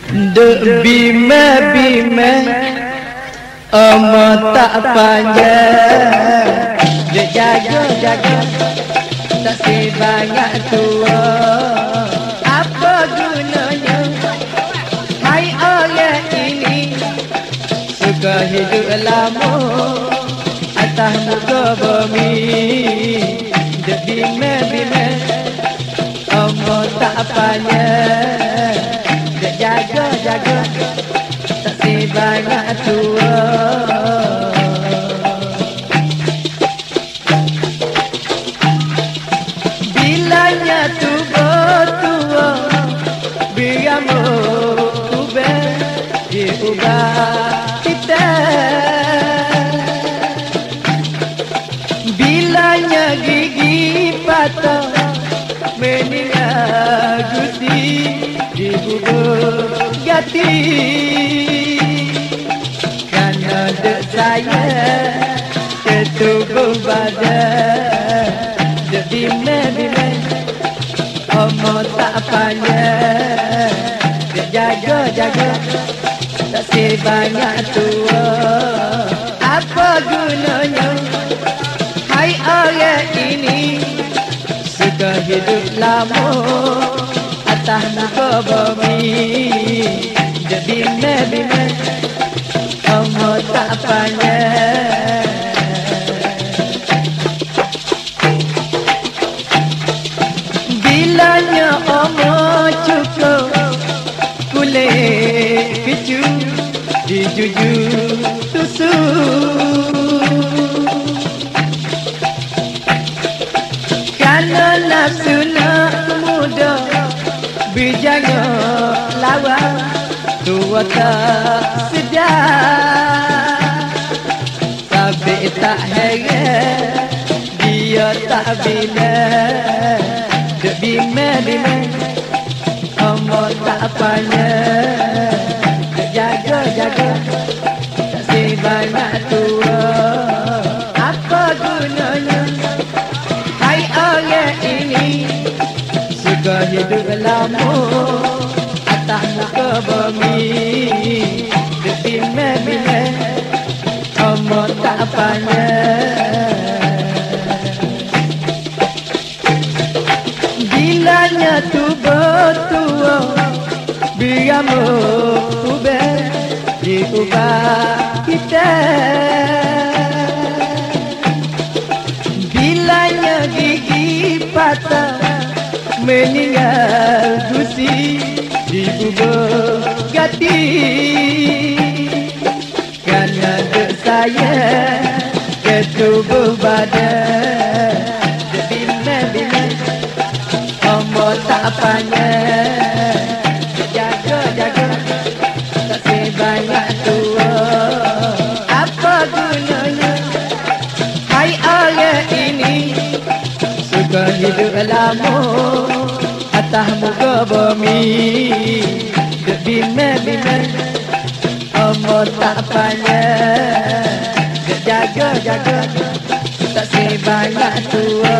Dek bime Omo tak panjang Dek jaga tak sebanyak tua. Apa gunanya hai orang ini suka hidup lama atas muka bumi. Dek bime Omo tak panjang Dek jaga tak sebanyak tua. Bilanya tua biar ubah diubah kita. Bilanya gigi patah meninggal gusi dibubur gati. Karena dek saya ketubuh badan dek bime Omo tak panjang dek jaga tak sebanyak tua. Apa gunanya hai orang ini suka hidup lama atas muka bumi. Dek bime Omo tak panjang. Bilanya Omo cukup kulit keju dijuju susu. Karena nafsu nak muda bijanya lawan tua tak sedar. Tapi tak heran dia tak bila dek bime Omo tak panjang dek jaga tak sebanyak tua. Apa gunanya hai orang ini suka hidup lama atas muka bumi. Dek bime Omo tak panjang. Bilanya tua biar ubah diubah kita. Bilanya gigi patah meninggal gusi dibubur gati. Karena dek saya ketubuh badan dek bime Omo tak panjang dek jaga tak sebanyak tua. Apa gunanya hai orang ini suka hidup lama atas muka bumi. Dek bime Omo tak panjang dek jaga tak sebanyak tua.